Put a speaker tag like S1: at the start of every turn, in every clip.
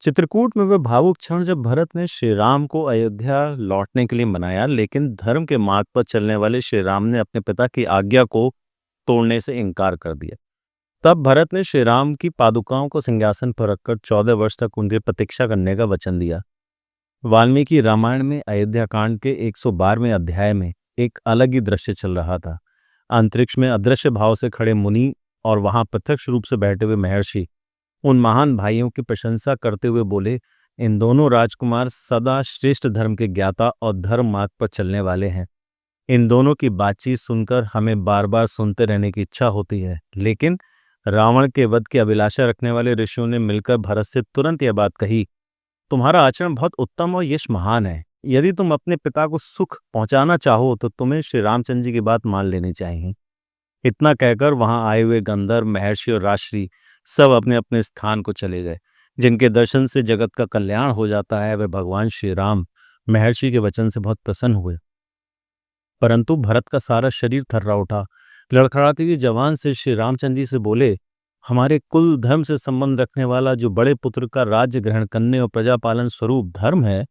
S1: चित्रकूट में वह भावुक क्षण जब भरत ने श्री राम को अयोध्या लौटने के लिए मनाया, लेकिन धर्म के मार्ग पर चलने वाले श्री राम ने अपने पिता की आज्ञा को तोड़ने से इनकार कर दिया। तब भरत ने श्री राम की पादुकाओं को सिंहासन पर रखकर 14 वर्ष तक उनकी प्रतीक्षा करने का वचन दिया। वाल्मीकि रामायण में अयोध्या कांड के 112वें अध्याय में एक अलग ही दृश्य चल रहा था। अंतरिक्ष में अदृश्य भाव से खड़े मुनि और वहां प्रत्यक्ष रूप से बैठे हुए महर्षि उन महान भाइयों की प्रशंसा करते हुए बोले, इन दोनों राजकुमार सदा श्रेष्ठ धर्म के ज्ञाता और धर्म मार्ग पर चलने वाले हैं। इन दोनों की बातचीत सुनकर हमें बार बार सुनते रहने की इच्छा होती है। लेकिन रावण के वध की अभिलाषा रखने वाले ऋषियों ने मिलकर भरत से तुरंत यह बात कही, तुम्हारा आचरण बहुत उत्तम और यश महान है। यदि तुम अपने पिता को सुख पहुंचाना चाहो तो तुम्हें श्री रामचंद्र जी की बात मान लेनी चाहिए। इतना कहकर वहां आए हुए गंधर्व, महर्षि और राजश्री सब अपने अपने स्थान को चले गए। जिनके दर्शन से जगत का कल्याण हो जाता है, वे भगवान श्री राम महर्षि के वचन से बहुत प्रसन्न हुए। परंतु भरत का सारा शरीर थर्रा उठा। लड़खड़ाती हुई जवान से श्री रामचंद्र जी से बोले, हमारे कुल धर्म से संबंध रखने वाला जो बड़े पुत्र का राज्य ग्रहण करने और प्रजापालन स्वरूप धर्म है,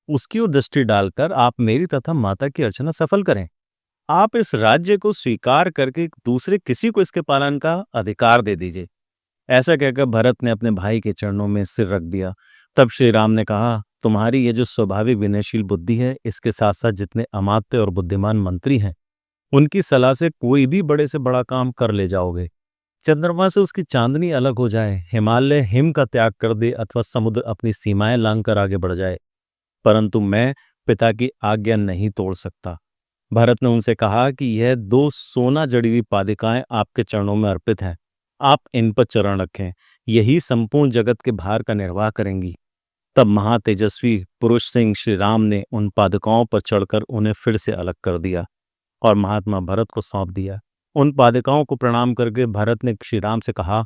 S1: उसकी ओर दृष्टि डालकर आप मेरी तथा माता की अर्चना सफल करें। आप इस राज्य को स्वीकार करके दूसरे किसी को इसके पालन का अधिकार दे दीजिए। ऐसा कहकर भरत ने अपने भाई के चरणों में सिर रख दिया। तब श्री राम ने कहा, तुम्हारी ये जो स्वाभाविक विनयशील बुद्धि है, इसके साथ साथ जितने अमात्य और बुद्धिमान मंत्री हैं, उनकी सलाह से कोई भी बड़े से बड़ा काम कर ले जाओगे। चंद्रमा से उसकी चांदनी अलग हो जाए, हिमालय हिम का त्याग कर दे अथवा समुद्र अपनी सीमाएं लांघकर आगे बढ़ जाए, परंतु मैं पिता की आज्ञा नहीं तोड़ सकता। भरत ने उनसे कहा कि यह 2 सोना जड़ी हुई पादिकाएं आपके चरणों में अर्पित हैं। आप इन पर चरण रखें, यही संपूर्ण जगत के भार का निर्वाह करेंगी। तब महातेजस्वी पुरुष सिंह श्री राम ने उन पादुकाओं पर चढ़कर उन्हें फिर से अलग कर दिया और महात्मा भरत को सौंप दिया। उन पादुकाओं को प्रणाम करके भरत ने श्री राम से कहा,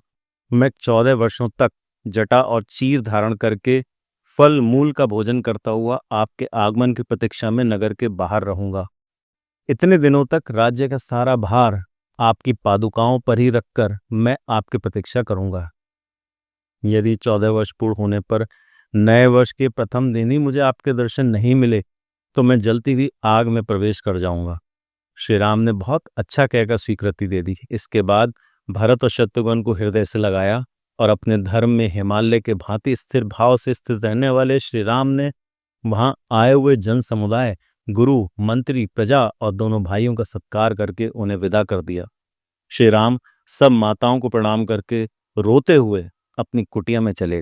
S1: मैं 14 वर्षों तक जटा और चीर धारण करके फल मूल का भोजन करता हुआ आपके आगमन की प्रतीक्षा में नगर के बाहर रहूंगा। इतने दिनों तक राज्य का सारा भार आपकी पादुकाओं पर ही रखकर मैं आपकी प्रतीक्षा करूंगा। यदि 14 वर्ष पूर्ण होने पर नए वर्ष के प्रथम दिन ही मुझे आपके दर्शन नहीं मिले तो मैं जलती हुई आग में प्रवेश कर जाऊंगा। श्री राम ने बहुत अच्छा कहकर स्वीकृति दे दी। इसके बाद भरत और शत्रुघ्न को हृदय से लगाया और अपने धर्म में हिमालय के भांति स्थिर भाव से स्थित रहने वाले श्री राम ने वहां आए हुए जन समुदाय, गुरु, मंत्री, प्रजा और दोनों भाइयों का सत्कार करके उन्हें विदा कर दिया। श्री राम सब माताओं को प्रणाम करके रोते हुए अपनी कुटिया में चले गए।